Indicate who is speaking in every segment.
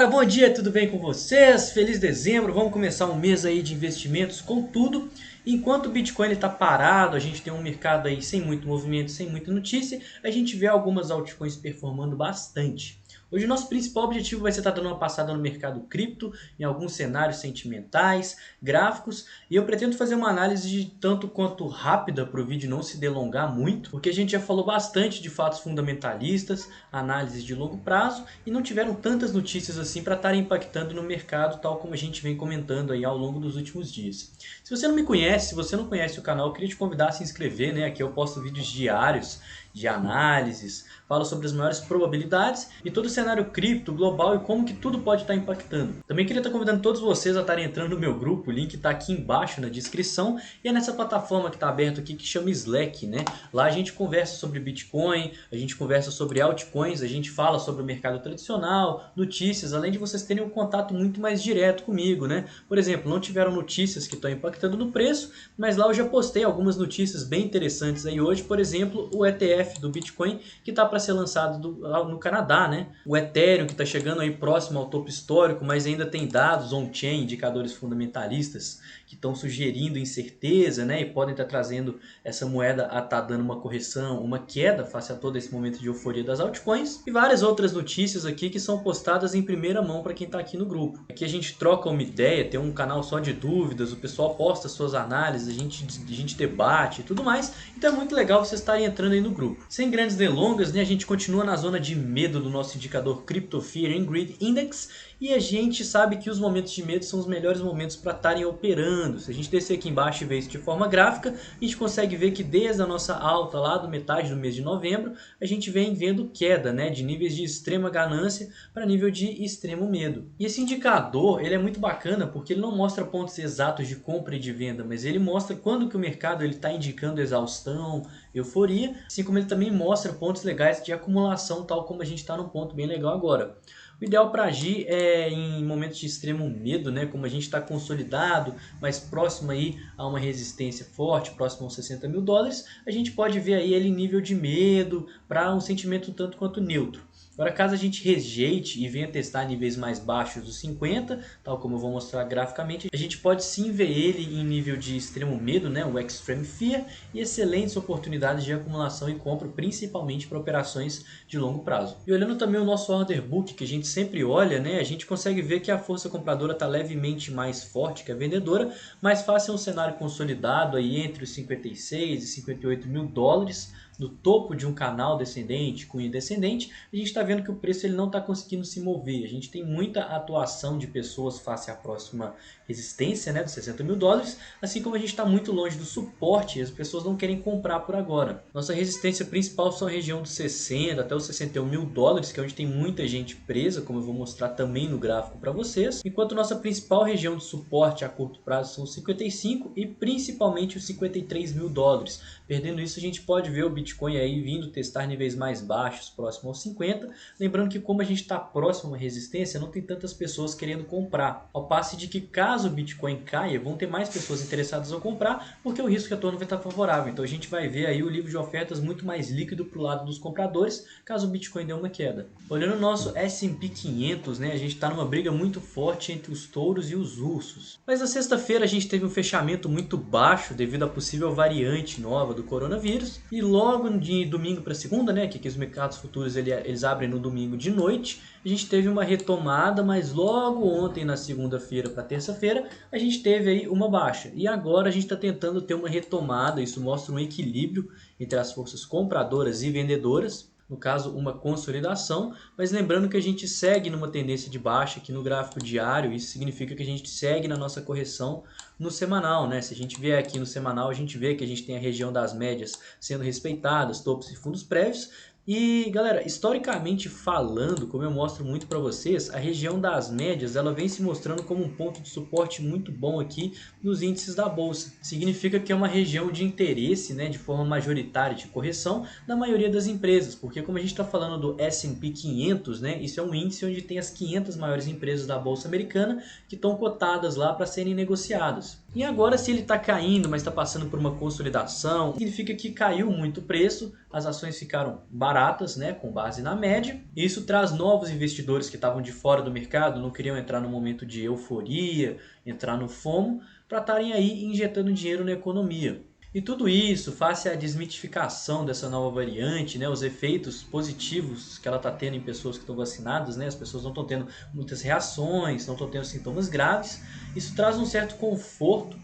Speaker 1: galera, bom dia, tudo bem com vocês? Feliz dezembro, vamos começar um mês aí de investimentos com tudo. Enquanto o Bitcoin está parado, a gente tem um mercado aí sem muito movimento, sem muita notícia, a gente vê algumas altcoins performando bastante. Hoje o nosso principal objetivo vai ser estar dando uma passada no mercado cripto, em alguns cenários sentimentais, gráficos, e eu pretendo fazer uma análise de tanto quanto rápida para o vídeo não se delongar muito, porque a gente já falou bastante de fatos fundamentalistas, análises de longo prazo, e não tiveram tantas notícias assim para estarem impactando no mercado, tal como a gente vem comentando aí ao longo dos últimos dias. Se você não me conhece, se você não conhece o canal, eu queria te convidar a se inscrever, né? Aqui eu posto vídeos diários de análises, falo sobre as maiores probabilidades e todo o cenário cripto, global e como que tudo pode estar impactando. Também queria estar convidando todos vocês a estarem entrando no meu grupo, o link está aqui embaixo na descrição e é nessa plataforma que está aberto aqui que chama Slack, né? Lá a gente conversa sobre Bitcoin, a gente conversa sobre altcoins, a gente fala sobre o mercado tradicional, notícias, além de vocês terem um contato muito mais direto comigo, né? Por exemplo, não tiveram notícias que estão impactando no preço, mas lá eu já postei algumas notícias bem interessantes aí hoje, por exemplo, o ETF do Bitcoin que está para ser lançado no Canadá, né? O Ethereum que está chegando aí próximo ao topo histórico, mas ainda tem dados on-chain, indicadores fundamentalistas que estão sugerindo incerteza, né? E podem estar trazendo essa moeda a estar dando uma correção, uma queda face a todo esse momento de euforia das altcoins e várias outras notícias aqui que são postadas em primeira mão para quem está aqui no grupo. Aqui a gente troca uma ideia, tem um canal só de dúvidas, o pessoal posta suas análises, a gente debate e tudo mais. Então é muito legal vocês estarem entrando aí no grupo. Sem grandes delongas, né, a gente continua na zona de medo do nosso indicador Crypto Fear and Greed Index e a gente sabe que os momentos de medo são os melhores momentos para estarem operando. Se a gente descer aqui embaixo e ver isso de forma gráfica, a gente consegue ver que desde a nossa alta lá do metade do mês de novembro, a gente vem vendo queda, né, de níveis de extrema ganância para nível de extremo medo. E esse indicador ele é muito bacana porque ele não mostra pontos exatos de compra e de venda, mas ele mostra quando que o mercado está indicando exaustão, euforia, assim como ele também mostra pontos legais de acumulação, tal como a gente está num ponto bem legal agora. O ideal para agir é em momentos de extremo medo, né? Como a gente está consolidado, mais próximo aí a uma resistência forte, próximo aos 60 mil dólares, a gente pode ver aí ele em nível de medo para um sentimento um tanto quanto neutro. Agora, caso a gente rejeite e venha testar níveis mais baixos dos 50, tal como eu vou mostrar graficamente, a gente pode sim ver ele em nível de extremo medo, né, o Extreme Fear, e excelentes oportunidades de acumulação e compra, principalmente para operações de longo prazo. E olhando também o nosso order book, que a gente sempre olha, né, a gente consegue ver que a força compradora está levemente mais forte que a vendedora, mas face a um cenário consolidado aí entre os 56 e 58 mil dólares, no topo de um canal descendente, cunho descendente, a gente está vendo que o preço ele não está conseguindo se mover. A gente tem muita atuação de pessoas face à próxima resistência, né, dos 60 mil dólares, assim como a gente está muito longe do suporte e as pessoas não querem comprar por agora. Nossa resistência principal são a região dos 60 até os 61 mil dólares, que é onde tem muita gente presa, como eu vou mostrar também no gráfico para vocês, enquanto nossa principal região de suporte a curto prazo são os 55 e principalmente os 53 mil dólares. Perdendo isso, a gente pode ver o Bitcoin aí vindo testar níveis mais baixos, próximo aos 50. Lembrando que como a gente está próximo a uma resistência, não tem tantas pessoas querendo comprar. Ao passo de que caso o Bitcoin caia, vão ter mais pessoas interessadas em comprar, porque o risco de retorno vai estar favorável. Então a gente vai ver aí o livro de ofertas muito mais líquido para o lado dos compradores, caso o Bitcoin dê uma queda. Olhando o nosso S&P 500, né, a gente está numa briga muito forte entre os touros e os ursos. Mas na sexta-feira a gente teve um fechamento muito baixo devido à possível variante nova do coronavírus. E logo de domingo para segunda, né, que os mercados futuros eles abrem no domingo de noite, a gente teve uma retomada, mas logo ontem na segunda-feira para terça-feira a gente teve aí uma baixa. E agora a gente está tentando ter uma retomada, isso mostra um equilíbrio entre as forças compradoras e vendedoras. No caso, uma consolidação, mas lembrando que a gente segue numa tendência de baixa aqui no gráfico diário, isso significa que a gente segue na nossa correção no semanal, né? Se a gente vier aqui no semanal, a gente vê que a gente tem a região das médias sendo respeitadas, topos e fundos prévios. E galera, historicamente falando, como eu mostro muito para vocês, a região das médias ela vem se mostrando como um ponto de suporte muito bom aqui nos índices da bolsa. Significa que é uma região de interesse, né, de forma majoritária de correção da maioria das empresas, porque como a gente está falando do S&P 500, né, isso é um índice onde tem as 500 maiores empresas da bolsa americana que estão cotadas lá para serem negociadas. E agora se ele está caindo, mas está passando por uma consolidação, significa que caiu muito o preço, as ações ficaram baratas, né, com base na média. Isso traz novos investidores que estavam de fora do mercado, não queriam entrar no momento de euforia, entrar no FOMO, para estarem aí injetando dinheiro na economia. E tudo isso, face à desmitificação dessa nova variante, né, os efeitos positivos que ela está tendo em pessoas que estão vacinadas, né, as pessoas não estão tendo muitas reações, não estão tendo sintomas graves, isso traz um certo conforto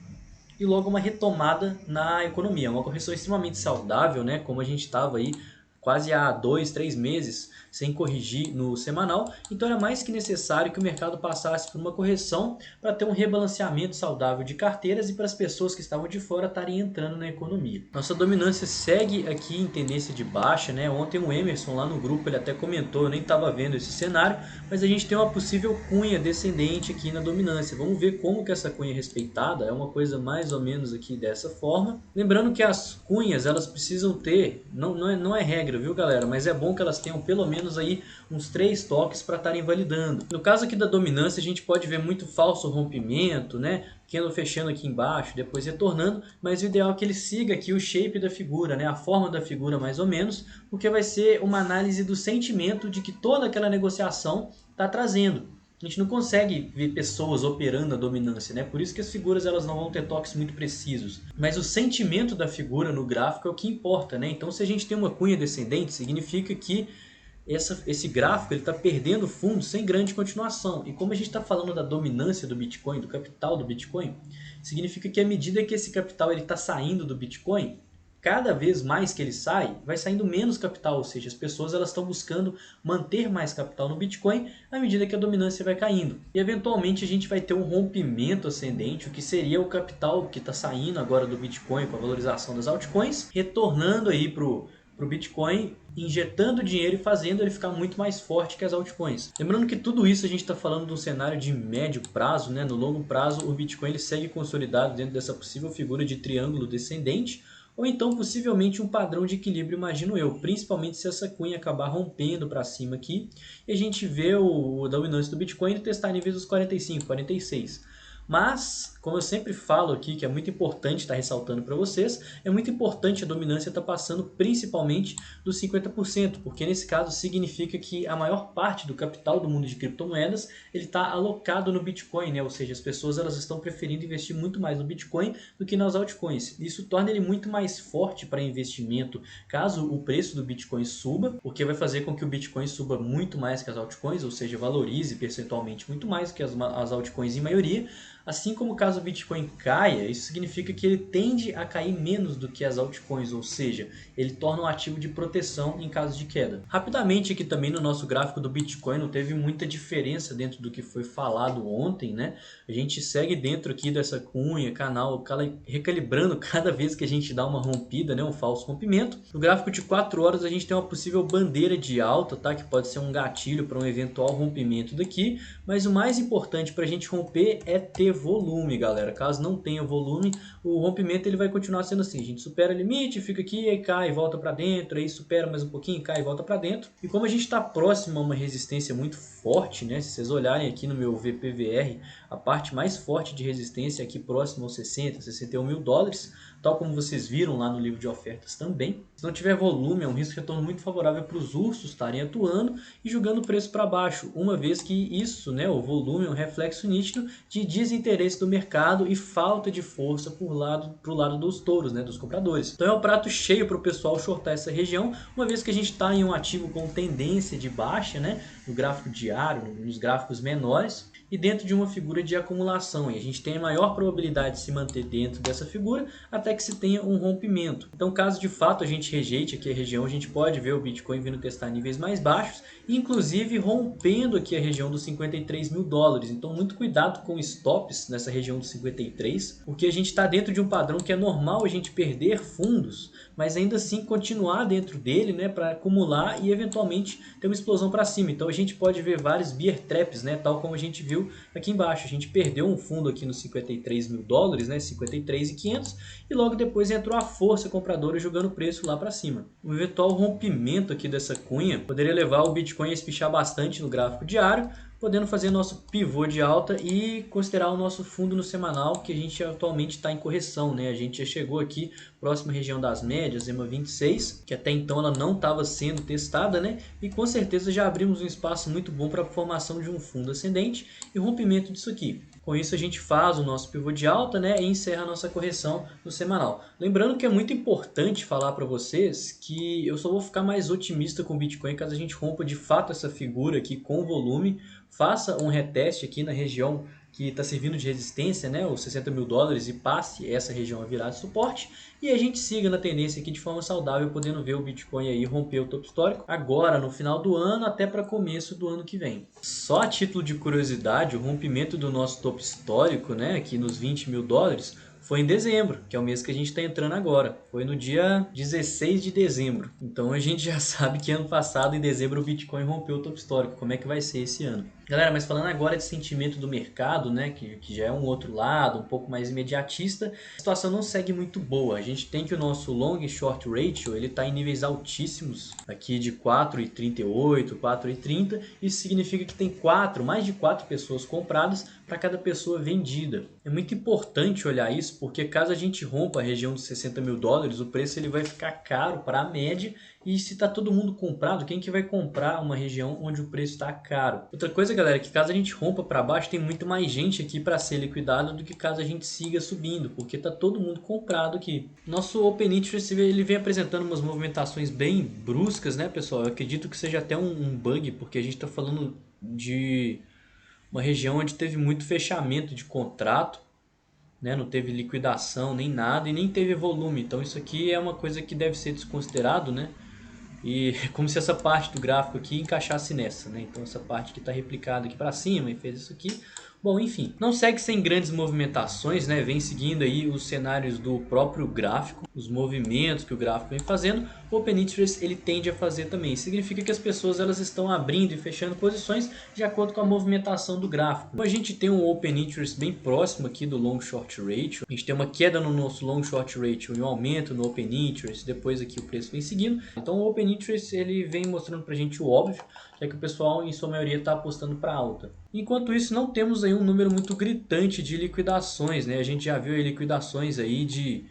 Speaker 1: e logo uma retomada na economia, uma correção extremamente saudável, né, como a gente estava aí quase há 2, 3 meses sem corrigir no semanal, então era mais que necessário que o mercado passasse por uma correção para ter um rebalanceamento saudável de carteiras e para as pessoas que estavam de fora estarem entrando na economia. Nossa dominância segue aqui em tendência de baixa, né? Ontem o Emerson lá no grupo ele até comentou, eu nem estava vendo esse cenário, mas a gente tem uma possível cunha descendente aqui na dominância. Vamos ver como que essa cunha é respeitada, é uma coisa mais ou menos aqui dessa forma. Lembrando que as cunhas elas precisam ter, não é regra, viu galera, mas é bom que elas tenham pelo menos aí uns 3 toques para estarem validando. No caso aqui da dominância a gente pode ver muito falso rompimento, né? Candle fechando aqui embaixo, depois retornando, mas o ideal é que ele siga aqui o shape da figura, né? A forma da figura mais ou menos, porque vai ser uma análise do sentimento de que toda aquela negociação está trazendo. A gente não consegue ver pessoas operando a dominância, né? Por isso que as figuras elas não vão ter toques muito precisos. Mas o sentimento da figura no gráfico é o que importa, né? Então se a gente tem uma cunha descendente, significa que esse gráfico está perdendo fundo sem grande continuação. E como a gente está falando da dominância do Bitcoin, do capital do Bitcoin, significa que à medida que esse capital está saindo do Bitcoin, cada vez mais que ele sai, vai saindo menos capital, ou seja, as pessoas elas estão buscando manter mais capital no Bitcoin à medida que a dominância vai caindo. E eventualmente a gente vai ter um rompimento ascendente, o que seria o capital que está saindo agora do Bitcoin com a valorização das altcoins, retornando aí para o Bitcoin, injetando dinheiro e fazendo ele ficar muito mais forte que as altcoins. Lembrando que tudo isso a gente está falando de um cenário de médio prazo, né? No longo prazo o Bitcoin ele segue consolidado dentro dessa possível figura de triângulo descendente, ou então possivelmente um padrão de equilíbrio, imagino eu, principalmente se essa cunha acabar rompendo para cima aqui e a gente vê o dominância do Bitcoin testar níveis dos 45, 46. Mas, como eu sempre falo aqui, que é muito importante estar ressaltando para vocês, é muito importante a dominância estar passando principalmente dos 50%, porque nesse caso significa que a maior parte do capital do mundo de criptomoedas ele está alocado no Bitcoin, né? Ou seja, as pessoas elas estão preferindo investir muito mais no Bitcoin do que nas altcoins. Isso torna ele muito mais forte para investimento caso o preço do Bitcoin suba, o que vai fazer com que o Bitcoin suba muito mais que as altcoins, ou seja, valorize percentualmente muito mais que as altcoins em maioria. Assim como caso o Bitcoin caia, isso significa que ele tende a cair menos do que as altcoins, ou seja, ele torna um ativo de proteção em caso de queda. Rapidamente aqui também no nosso gráfico do Bitcoin não teve muita diferença dentro do que foi falado ontem, né? A gente segue dentro aqui dessa cunha, canal, recalibrando cada vez que a gente dá uma rompida, né? Um falso rompimento. No gráfico de 4 horas a gente tem uma possível bandeira de alta, tá? Que pode ser um gatilho para um eventual rompimento daqui, mas o mais importante para a gente romper é ter volume, galera. Caso não tenha volume, o rompimento ele vai continuar sendo assim. A gente supera o limite, fica aqui, aí cai, volta para dentro, aí supera mais um pouquinho, cai e volta para dentro. E como a gente está próximo a uma resistência muito forte, né? Se vocês olharem aqui no meu VPVR, a parte mais forte de resistência é aqui próximo aos 60, 61 mil dólares, tal como vocês viram lá no livro de ofertas também. Se não tiver volume, é um risco de retorno muito favorável para os ursos estarem atuando e jogando o preço para baixo, uma vez que isso, né, o volume é um reflexo nítido de desinteresse do mercado e falta de força pro lado dos touros, né, dos compradores. Então é um prato cheio para o pessoal shortar essa região, uma vez que a gente está em um ativo com tendência de baixa, né, no gráfico diário, nos gráficos menores, e dentro de uma figura de acumulação. E a gente tem a maior probabilidade de se manter dentro dessa figura até que se tenha um rompimento. Então, caso de fato a gente rejeite aqui a região, a gente pode ver o Bitcoin vindo testar níveis mais baixos, inclusive rompendo aqui a região dos 53 mil dólares. Então, muito cuidado com stops nessa região dos 53, porque a gente está dentro de um padrão que é normal a gente perder fundos, mas ainda assim continuar dentro dele, né, para acumular e eventualmente ter uma explosão para cima. Então, a gente pode ver vários bear traps, né, tal como a gente viu aqui embaixo. A gente perdeu um fundo aqui nos 53 mil dólares, né, 53.500, e logo depois entrou a força compradora jogando o preço lá para cima. O eventual rompimento aqui dessa cunha poderia levar o Bitcoin a espichar bastante no gráfico diário, podendo fazer nosso pivô de alta e considerar o nosso fundo no semanal, que a gente atualmente está em correção, né? A gente já chegou aqui próxima região das médias, EMA 26, que até então ela não estava sendo testada, né? E com certeza já abrimos um espaço muito bom para a formação de um fundo ascendente e rompimento disso aqui. Com isso a gente faz o nosso pivô de alta, né, e encerra a nossa correção no semanal. Lembrando que é muito importante falar para vocês que eu só vou ficar mais otimista com o Bitcoin caso a gente rompa de fato essa figura aqui com volume, faça um reteste aqui na região que está servindo de resistência, né, os 60 mil dólares, e passe essa região a virar de suporte, e a gente siga na tendência aqui de forma saudável, podendo ver o Bitcoin aí romper o topo histórico agora no final do ano até para começo do ano que vem. Só a título de curiosidade, o rompimento do nosso topo histórico, né, aqui nos 20 mil dólares, foi em dezembro, que é o mês que a gente está entrando agora. Foi no dia 16 de dezembro. Então a gente já sabe que ano passado, em dezembro, o Bitcoin rompeu o topo histórico. Como é que vai ser esse ano? Galera, mas falando agora de sentimento do mercado, né, que já é um outro lado, um pouco mais imediatista, a situação não segue muito boa. A gente tem que o nosso long e short ratio, ele está em níveis altíssimos, aqui de 4,38, 4,30. Isso significa que tem mais de 4 pessoas compradas para cada pessoa vendida. É muito importante olhar isso, porque caso a gente rompa a região de 60 mil dólares, o preço ele vai ficar caro para a média, e se está todo mundo comprado, quem que vai comprar uma região onde o preço está caro? Outra coisa, galera, é que caso a gente rompa para baixo, tem muito mais gente aqui para ser liquidado do que caso a gente siga subindo, porque está todo mundo comprado aqui. Nosso Open Interest ele vem apresentando umas movimentações bem bruscas, né, pessoal? Eu acredito que seja até um bug, porque a gente está falando de uma região onde teve muito fechamento de contrato, né? Não teve liquidação nem nada e nem teve volume. Então isso aqui é uma coisa que deve ser desconsiderado, né? E como se essa parte do gráfico aqui encaixasse nessa, né? Então essa parte que está replicada aqui para cima e fez isso aqui. Bom, enfim, não segue sem grandes movimentações, né? Vem seguindo aí os cenários do próprio gráfico, os movimentos que o gráfico vem fazendo. O Open Interest ele tende a fazer também. Significa que as pessoas elas estão abrindo e fechando posições de acordo com a movimentação do gráfico. Então, a gente tem um Open Interest bem próximo aqui do Long Short Ratio. A gente tem uma queda no nosso Long Short Ratio e um aumento no Open Interest. Depois aqui o preço vem seguindo. Então o Open Interest ele vem mostrando pra gente o óbvio, já que o pessoal em sua maioria está apostando para alta. Enquanto isso, não temos aí um número muito gritante de liquidações, né? A gente já viu aí liquidações aí de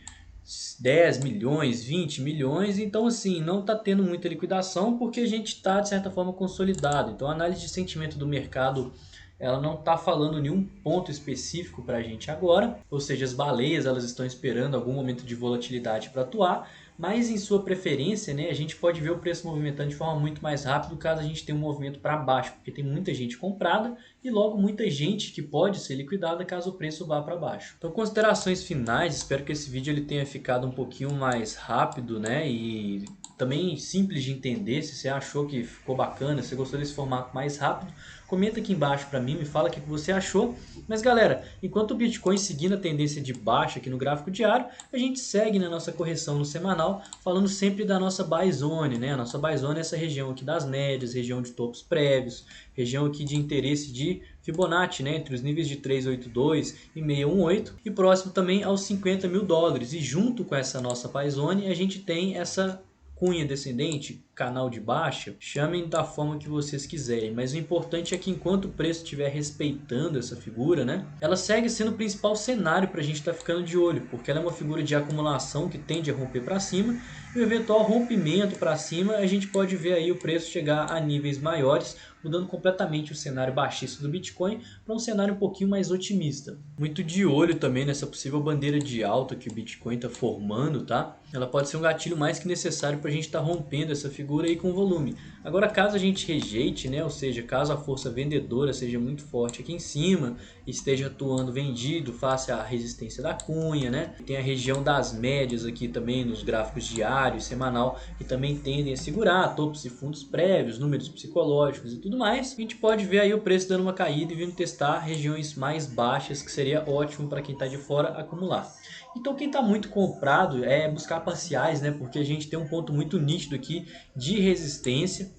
Speaker 1: 10 milhões, 20 milhões, então assim, não está tendo muita liquidação porque a gente está de certa forma consolidado. Então a análise de sentimento do mercado ela não está falando nenhum ponto específico para a gente agora, ou seja, as baleias elas estão esperando algum momento de volatilidade para atuar, mas em sua preferência, né, a gente pode ver o preço movimentando de forma muito mais rápida caso a gente tenha um movimento para baixo, porque tem muita gente comprada e logo muita gente que pode ser liquidada caso o preço vá para baixo. Então, considerações finais, espero que esse vídeo ele tenha ficado um pouquinho mais rápido, né, e também simples de entender. Se você achou que ficou bacana, se você gostou desse formato mais rápido, comenta aqui embaixo para mim, me fala o que você achou. Mas galera, enquanto o Bitcoin seguindo a tendência de baixa aqui no gráfico diário, a gente segue na nossa correção no semanal, falando sempre da nossa buy zone, né? A nossa buy zone é essa região aqui das médias, região de topos prévios, região aqui de interesse de Fibonacci, né? Entre os níveis de 382 e 618 e próximo também aos 50 mil dólares. E junto com essa nossa buy zone, a gente tem essa cunha descendente, canal de baixa, chamem da forma que vocês quiserem, mas o importante é que enquanto o preço estiver respeitando essa figura, né, ela segue sendo o principal cenário para a gente estar ficando de olho, porque ela é uma figura de acumulação que tende a romper para cima, e o eventual rompimento para cima a gente pode ver aí o preço chegar a níveis maiores, mudando completamente o cenário baixista do Bitcoin para um cenário um pouquinho mais otimista. Muito de olho também nessa possível bandeira de alta que o Bitcoin está formando, tá? Ela pode ser um gatilho mais que necessário para a gente estar rompendo essa figura aí com volume. Agora, caso a gente rejeite, né, ou seja, caso a força vendedora seja muito forte aqui em cima, esteja atuando vendido face à resistência da cunha, né? Tem a região das médias aqui também nos gráficos diário e semanal que também tendem a segurar topos e fundos prévios, números psicológicos e tudo mais. A gente pode ver aí o preço dando uma caída e vindo testar regiões mais baixas, que seria ótimo para quem está de fora acumular. Então quem está muito comprado é buscar parciais, né? Porque a gente tem um ponto muito nítido aqui de resistência,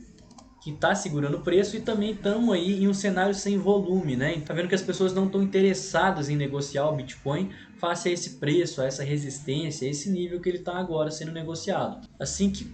Speaker 1: que está segurando o preço, e também estamos aí em um cenário sem volume, né? Tá vendo que as pessoas não estão interessadas em negociar o Bitcoin face a esse preço, a essa resistência, a esse nível que ele está agora sendo negociado. Assim que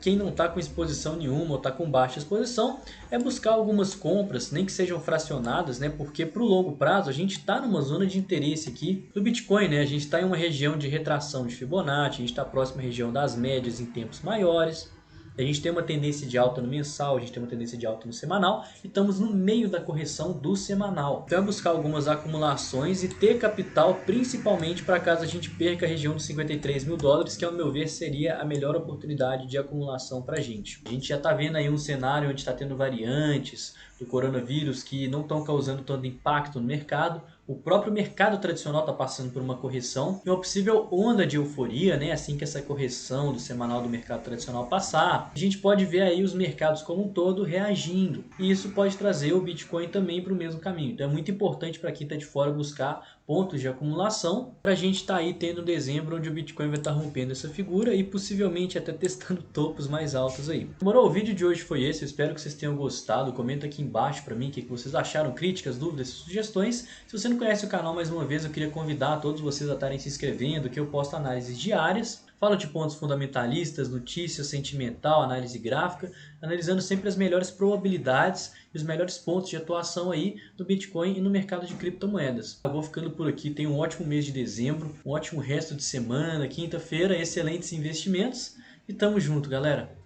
Speaker 1: quem não está com exposição nenhuma ou está com baixa exposição, é buscar algumas compras, nem que sejam fracionadas, né? Porque para o longo prazo a gente está numa zona de interesse aqui do Bitcoin, né? A gente está em uma região de retração de Fibonacci, a gente está próximo à região das médias em tempos maiores. A gente tem uma tendência de alta no mensal, a gente tem uma tendência de alta no semanal e estamos no meio da correção do semanal. Então é buscar algumas acumulações e ter capital, principalmente para caso a gente perca a região dos 53 mil dólares, que ao meu ver seria a melhor oportunidade de acumulação para a gente. A gente já está vendo aí um cenário onde está tendo variantes do coronavírus que não estão causando tanto impacto no mercado. O próprio mercado tradicional está passando por uma correção e uma possível onda de euforia, né? Assim que essa correção do semanal do mercado tradicional passar, a gente pode ver aí os mercados como um todo reagindo. E isso pode trazer o Bitcoin também para o mesmo caminho. Então é muito importante para quem está de fora buscar pontos de acumulação para a gente estar aí tendo dezembro onde o Bitcoin vai estar rompendo essa figura e possivelmente até testando topos mais altos aí. Demorou? O vídeo de hoje foi esse, eu espero que vocês tenham gostado. Comenta aqui embaixo para mim o que vocês acharam, críticas, dúvidas, sugestões. Se você não conhece o canal, mais uma vez eu queria convidar todos vocês a estarem se inscrevendo, que eu posto análises diárias. Falo de pontos fundamentalistas, notícias, sentimental, análise gráfica, analisando sempre as melhores probabilidades e os melhores pontos de atuação aí do Bitcoin e no mercado de criptomoedas. Eu vou ficando por aqui, tenha um ótimo mês de dezembro, um ótimo resto de semana, quinta-feira, excelentes investimentos e tamo junto, galera!